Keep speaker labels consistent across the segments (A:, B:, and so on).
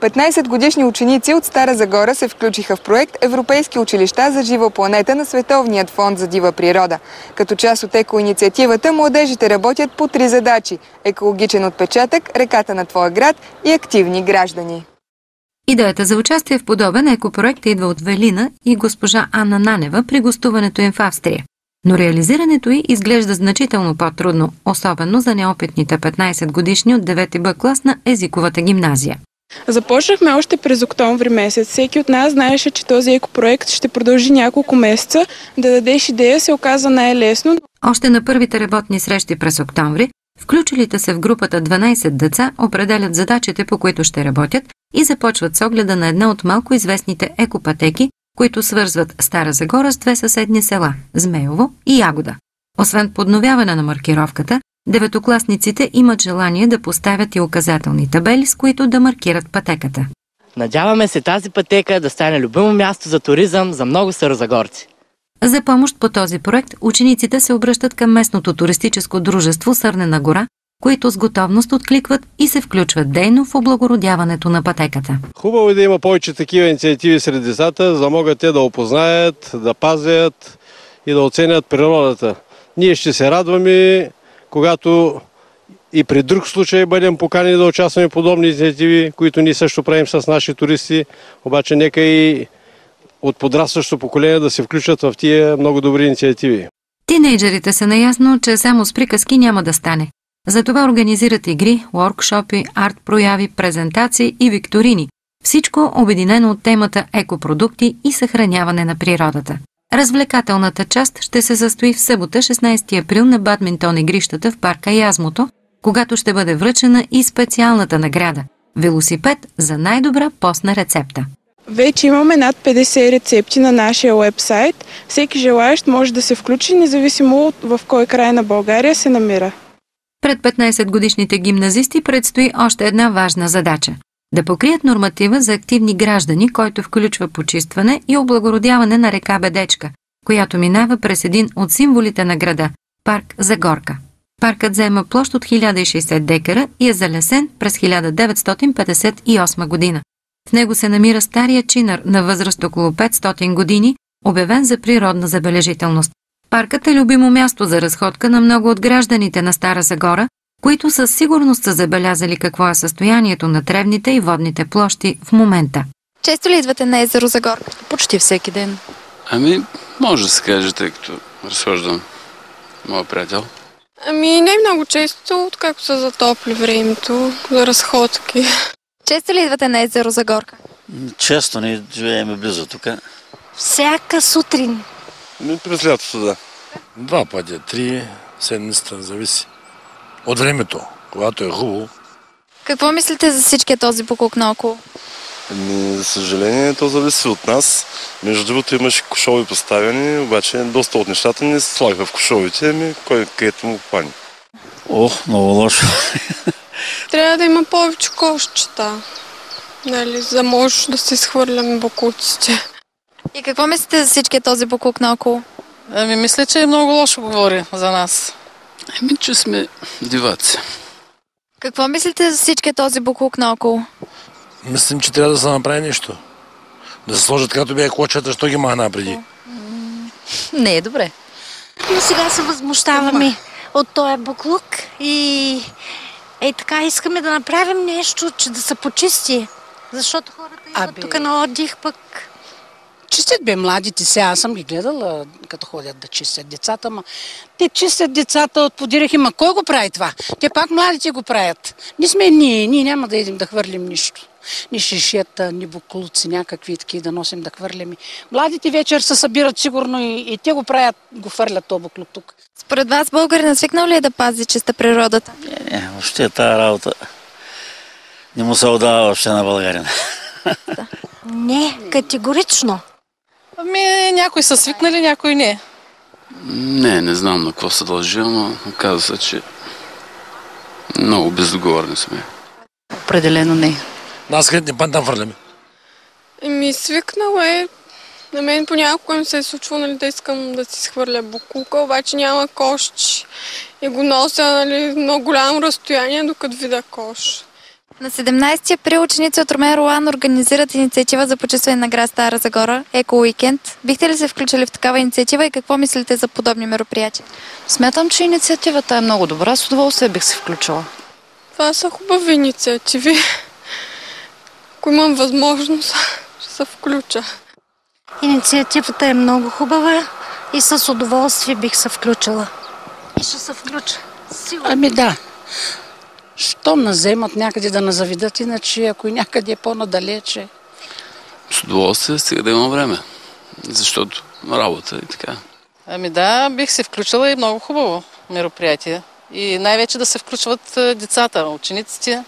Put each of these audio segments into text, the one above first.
A: 15-годишни ученици от Стара Загора се включиха в проект Европейски училища за жива планета на Световният фонд за дива природа. Като част от екоинициативата, младежите работят по 3 задачи – екологичен отпечатък, реката на твоя град и активни граждани.
B: Идеята за участие в подобен екопроект идва от Велина и госпожа Анна Нанева при гостуването им в Австрия. Но реализирането й изглежда значително по-трудно, особено за неопитните 15-годишни от 9 Б клас на езиковата гимназия.
C: Започнахме още през октомври месец. Всеки от нас знаеше, че този екопроект ще продължи няколко месеца. Да дадеш идея се оказа най-лесно.
B: Още на първите работни срещи през октомври, включилите се в групата 12 деца определят задачите, по които ще работят и започват с огледа на една от малко известните екопътеки, които свързват Стара Загора с 2 съседни села – Змеево и Ягода. Освен подновяване на маркировката, деветокласниците имат желание да поставят и указателни табели, с които да маркират пътеката.
D: Надяваме се тази пътека да стане любимо място за туризъм за много старозагорци.
B: За помощ по този проект учениците се обръщат към местното туристическо дружество Сърнена гора, които с готовност откликват и се включват дейно в облагородяването на пътеката.
E: Хубаво е да има повече такива инициативи сред децата, за да могат те да опознаят, да пазят и да оценят природата. Ние ще се радваме, когато и при друг случай бъдем поканени да участваме в подобни инициативи, които ние също правим с наши туристи, обаче нека и от подрастващото поколение да се включат в тия много добри инициативи.
B: Тинейджерите са наясно, че само с приказки няма да стане. Затова организират игри, уоркшопи, арт-прояви, презентации и викторини. Всичко обединено от темата екопродукти и съхраняване на природата. Развлекателната част ще се състои в събота, 16 април на бадминтон игрищата в парка Язмото, когато ще бъде връчена и специалната награда – велосипед за най-добра постна рецепта.
C: Вече имаме над 50 рецепти на нашия уебсайт. Всеки желаещ може да се включи, независимо в кой край на България се намира.
B: Пред 15-годишните гимназисти предстои още една важна задача – да покрият норматива за активни граждани, който включва почистване и облагородяване на река Бедечка, която минава през един от символите на града – парк Загорка. Паркът заема площ от 1060 декара и е залесен през 1958 година. В него се намира стария чинар на възраст около 500 години, обявен за природна забележителност. Паркът е любимо място за разходка на много от гражданите на Стара Загора, които със сигурност са забелязали какво е състоянието на тревните и водните площи в момента.
F: Често ли идвате на езеро Загорка?
G: Почти всеки ден.
H: Може да се каже, тъй като разхождам моя приятел.
I: Не много често, откакто се затопли времето за разходки.
F: Често ли идвате на езеро Загорка?
J: Често, не живеем близо тук.
K: Всяка сутрин.
E: През лятото, да.
L: 2 пъти, 3 седмицата, зависи. От времето, когато е хубаво.
F: Какво мислите за всичкия този буклук наоколо?
M: За съжаление, то зависи от нас. Между другото имаше кошови поставени, обаче доста от нещата не се слагаха в кошовите, кой където му попани.
J: Много лошо.
I: Трябва да има повече кошчета, за може да се изхвърляме буклуците.
F: И какво мислите за всичкия този буклук наоколо?
G: Мисля, че много лошо говори за нас.
H: Че сме диваци.
F: Какво мислите за всичкия този буклук наоколо?
L: Мислим, че трябва да се направи нещо. Да се сложат като бяха кочета, що ги махна преди.
G: Не е добре.
K: Но сега се възмущаваме от този буклук и така искаме да направим нещо, че да се почисти. Защото хората идват тук на отдих пък.
N: Чистят младите сега, аз съм ги гледала, като ходят да чистят децата, те чистят децата от подирахи, кой го прави това? Те пак младите го правят. Не сме ние няма да идем да хвърлим нищо. Ни шишета, ни буклуци, някакви такива да носим да хвърлим. Младите вечер се събират сигурно и те го правят, го хвърлят този буклук тук.
F: Според вас българин свикнал ли е да пази чиста природата?
J: Не, въобще тази работа не му се отдава въобще на българина.
K: Не, категорично.
G: Някои са свикнали, някои не.
H: Не знам на какво се дължи, но оказва се, че много бездоговорни сме.
G: Определено не.
L: Нас където не там хвърляме.
I: Свикнала е. На мен понякога ми се е случвало да искам да си схвърля буклука, обаче няма кош и го нося много голямо разстояние, докато видя кош.
F: На 17 април ученици от Румен Ролан организират инициатива за почистване на град Стара Загора, Еко Уикенд. Бихте ли се включили в такава инициатива и какво мислите за подобни мероприятия?
G: Смятам, че инициативата е много добра. С удоволствие бих се включила.
I: Това са хубави инициативи. Ако имам възможност, ще се включа.
K: Инициативата е много хубава и с удоволствие бих се включила. И ще се включа. Сигурно.
N: Ами да. Щом наземат някъде да назаведат, иначе ако и някъде е по-надалече.
H: С удоволствие, стига да има време. Защото работа и така.
G: Ами да, бих се включила и много хубаво мероприятие. И най-вече да се включват децата, учениците,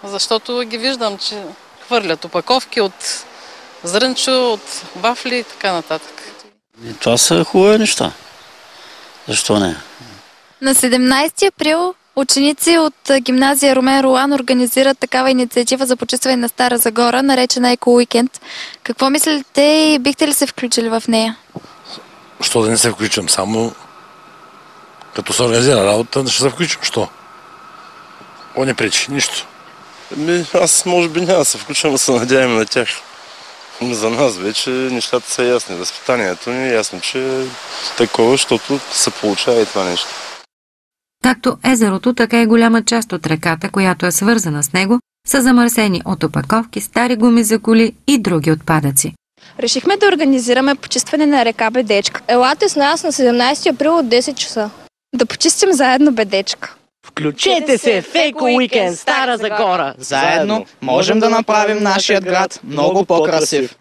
G: защото ги виждам, че хвърлят опаковки от зрънчо, от вафли и така нататък.
J: И това са хубави неща. Защо не?
F: На 17 април ученици от гимназия Румен Ролан организират такава инициатива за почистване на Стара Загора, наречена Еко Уикенд. Какво мислите и бихте ли се включили в нея?
L: Що да не се включим? Само като се организира работа, ще се включим. Що? О, не пречи, нищо.
M: Аз може би няма да се включвам, да се надяваме на тях. За нас вече нещата са ясни. Възпитанието ни е ясно, че е такова, защото се получава и това нещо.
B: Както езерото, така и голяма част от реката, която е свързана с него, са замърсени от опаковки, стари гуми за коли и други отпадъци.
O: Решихме да организираме почистване на река Бедечка. Елате с нас на 17 април от 10 часа. Да почистим заедно Бедечка.
D: Включете се в Еко Уикенд Стара Загора!
P: Заедно можем да направим нашия град много по-красив.